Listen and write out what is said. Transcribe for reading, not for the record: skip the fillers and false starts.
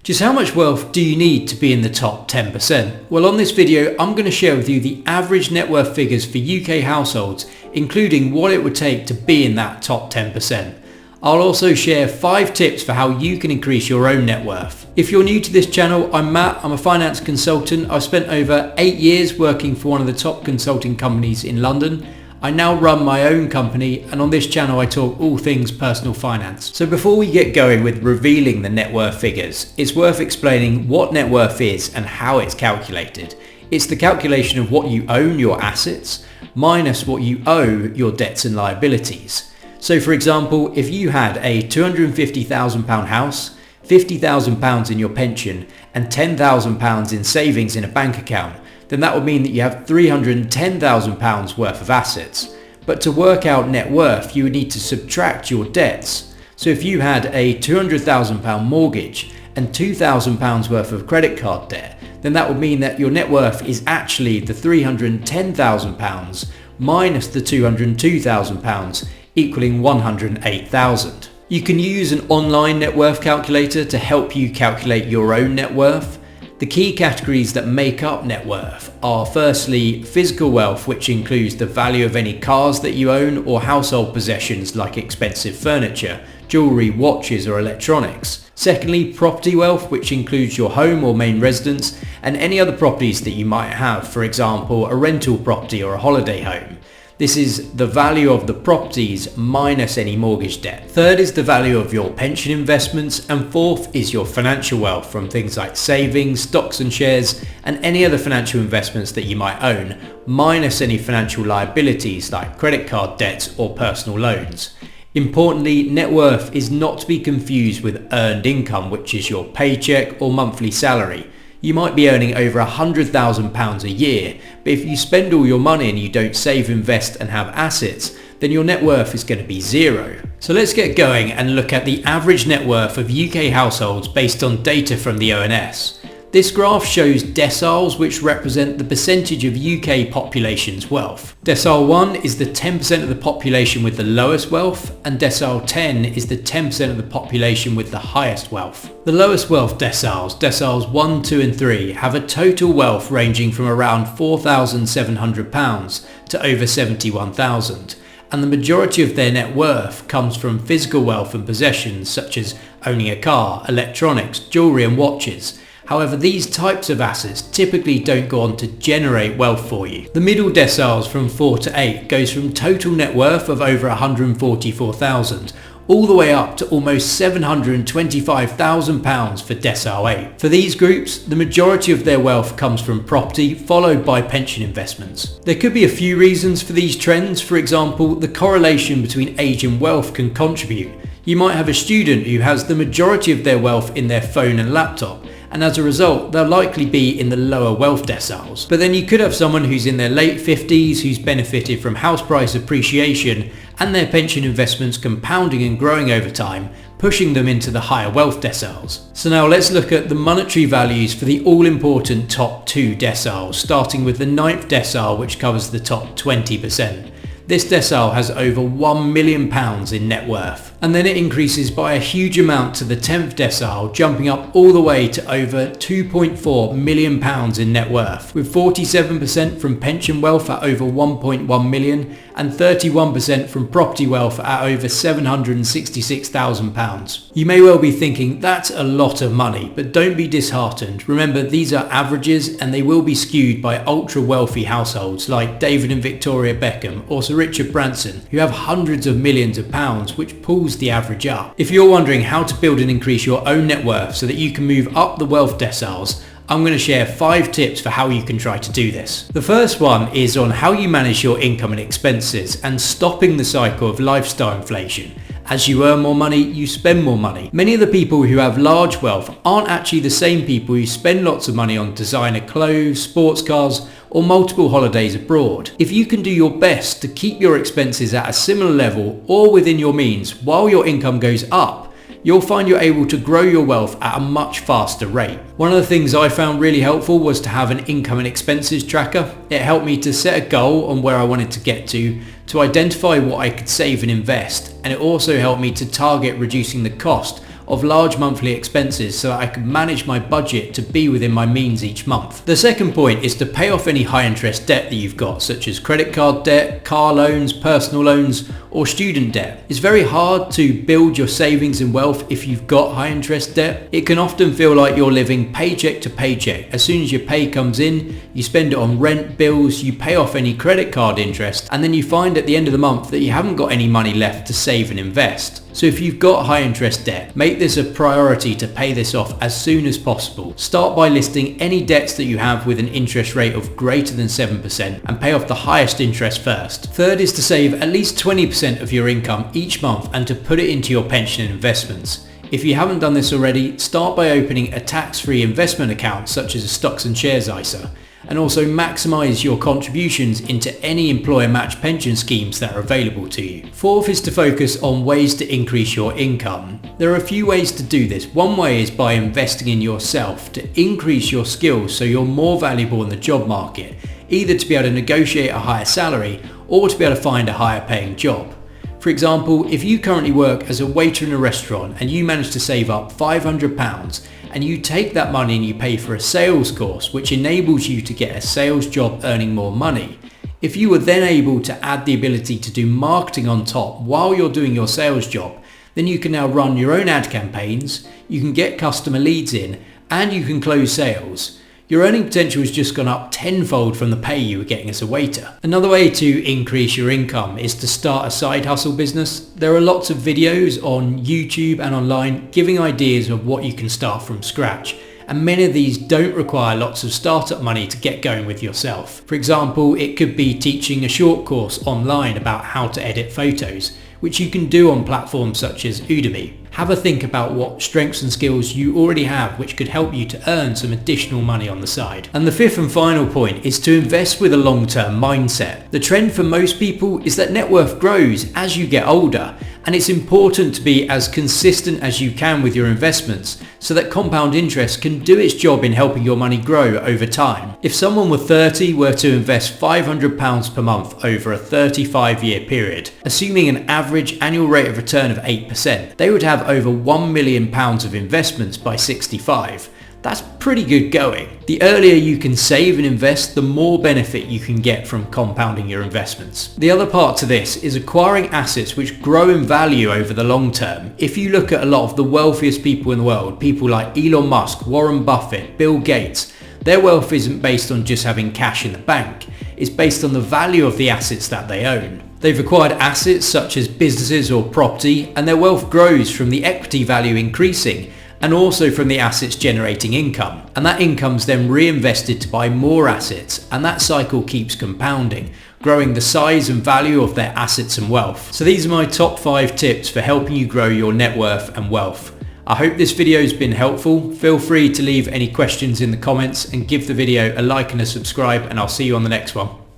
Just how much wealth do you need to be in the top 10%? Well, on this video, I'm going to share with you the average net worth figures for UK households, including what it would take to be in that top 10%. I'll also share 5 tips for how you can increase your own net worth. If you're new to this channel, I'm Matt. I'm a finance consultant. I've spent over 8 years working for one of the top consulting companies in London. I now run my own company, and on this channel I talk all things personal finance. So before we get going with revealing the net worth figures, it's worth explaining what net worth is and how it's calculated. It's the calculation of what you own, your assets, minus what you owe, your debts and liabilities. So for example, if you had a £250,000 house, £50,000 in your pension and £10,000 in savings in a bank account, then that would mean that you have £310,000 worth of assets. But to work out net worth, you would need to subtract your debts. So if you had a £200,000 mortgage and £2,000 worth of credit card debt, then that would mean that your net worth is actually the £310,000 minus the £202,000, equaling £108,000. You can use an online net worth calculator to help you calculate your own net worth. The key categories that make up net worth are firstly physical wealth, which includes the value of any cars that you own or household possessions like expensive furniture, jewellery, watches or electronics. Secondly, property wealth, which includes your home or main residence and any other properties that you might have, for example a rental property or a holiday home. This is the value of the properties minus any mortgage debt. Third is the value of your pension investments, and fourth is your financial wealth from things like savings, stocks and shares and any other financial investments that you might own, minus any financial liabilities like credit card debts or personal loans. Importantly, net worth is not to be confused with earned income, which is your paycheck or monthly salary. You might be earning over £100,000 a year, but if you spend all your money and you don't save, invest and have assets, then your net worth is going to be zero. So let's get going and look at the average net worth of UK households based on data from the ONS. This graph shows deciles, which represent the percentage of UK population's wealth. Decile 1 is the 10% of the population with the lowest wealth, and decile 10 is the 10% of the population with the highest wealth. The lowest wealth deciles, deciles 1, 2 and 3, have a total wealth ranging from around £4,700 to over £71,000. And the majority of their net worth comes from physical wealth and possessions such as owning a car, electronics, jewellery and watches. However, these types of assets typically don't go on to generate wealth for you. The middle deciles from 4 to 8 goes from total net worth of over £144,000 all the way up to almost £725,000 for decile 8. For these groups, the majority of their wealth comes from property, followed by pension investments. There could be a few reasons for these trends. For example, the correlation between age and wealth can contribute. You might have a student who has the majority of their wealth in their phone and laptop, and as a result they'll likely be in the lower wealth deciles. But then you could have someone who's in their late 50s who's benefited from house price appreciation and their pension investments compounding and growing over time, pushing them into the higher wealth deciles. So now let's look at the monetary values for the all-important top 2 deciles, starting with the 9th decile, which covers the top 20%. This decile has over £1 million in net worth. And then it increases by a huge amount to the 10th decile, jumping up all the way to over £2.4 million in net worth, with 47% from pension wealth at over £1.1 million and 31% from property wealth at over £766,000. You may well be thinking that's a lot of money, but don't be disheartened. Remember, these are averages and they will be skewed by ultra wealthy households like David and Victoria Beckham or Sir Richard Branson, who have hundreds of millions of pounds, which pulls the average up. If you're wondering how to build and increase your own net worth so that you can move up the wealth deciles, I'm going to share 5 tips for how you can try to do this. The first one is on how you manage your income and expenses and stopping the cycle of lifestyle inflation. As you earn more money, you spend more money. Many of the people who have large wealth aren't actually the same people who spend lots of money on designer clothes, sports cars, or multiple holidays abroad. If you can do your best to keep your expenses at a similar level or within your means while your income goes up, you'll find you're able to grow your wealth at a much faster rate. One of the things I found really helpful was to have an income and expenses tracker. It helped me to set a goal on where I wanted to get to identify what I could save and invest, and it also helped me to target reducing the cost of large monthly expenses so that I can manage my budget to be within my means each month. The second point is to pay off any high interest debt that you've got, such as credit card debt, car loans, personal loans, or student debt. It's very hard to build your savings and wealth if you've got high interest debt. It can often feel like you're living paycheck to paycheck. As soon as your pay comes in, you spend it on rent, bills, you pay off any credit card interest, and then you find at the end of the month that you haven't got any money left to save and invest. So if you've got high interest debt, make this a priority to pay this off as soon as possible. Start by listing any debts that you have with an interest rate of greater than 7% and pay off the highest interest first. Third is to save at least 20% of your income each month and to put it into your pension and investments. If you haven't done this already, start by opening a tax-free investment account such as a stocks and shares ISA, and also maximize your contributions into any employer matched pension schemes that are available to you. Fourth is to focus on ways to increase your income. There are a few ways to do this. One way is by investing in yourself to increase your skills so you're more valuable in the job market, either to be able to negotiate a higher salary or to be able to find a higher paying job. For example, if you currently work as a waiter in a restaurant and you manage to save up £500 and you take that money and you pay for a sales course which enables you to get a sales job earning more money, if you were then able to add the ability to do marketing on top while you're doing your sales job, then you can now run your own ad campaigns, you can get customer leads in, and you can close sales. Your earning potential has just gone up tenfold from the pay you were getting as a waiter. Another way to increase your income is to start a side hustle business. There are lots of videos on YouTube and online giving ideas of what you can start from scratch. And many of these don't require lots of startup money to get going with yourself. For example, it could be teaching a short course online about how to edit photos, which you can do on platforms such as Udemy. Have a think about what strengths and skills you already have which could help you to earn some additional money on the side. And the fifth and final point is to invest with a long-term mindset. The trend for most people is that net worth grows as you get older, and it's important to be as consistent as you can with your investments so that compound interest can do its job in helping your money grow over time. If someone with 30 were to invest £500 per month over a 35-year period, assuming an average annual rate of return of 8%, they would have over £1 million of investments by 65. That's pretty good going. The earlier you can save and invest, the more benefit you can get from compounding your investments. The other part to this is acquiring assets which grow in value over the long term. If you look at a lot of the wealthiest people in the world, people like Elon Musk, Warren Buffett, Bill Gates, their wealth isn't based on just having cash in the bank. It's based on the value of the assets that they own. They've acquired assets such as businesses or property, and their wealth grows from the equity value increasing and also from the assets generating income. And that income's then reinvested to buy more assets, and that cycle keeps compounding, growing the size and value of their assets and wealth. So these are my top 5 tips for helping you grow your net worth and wealth. I hope this video has been helpful. Feel free to leave any questions in the comments and give the video a like and a subscribe, and I'll see you on the next one.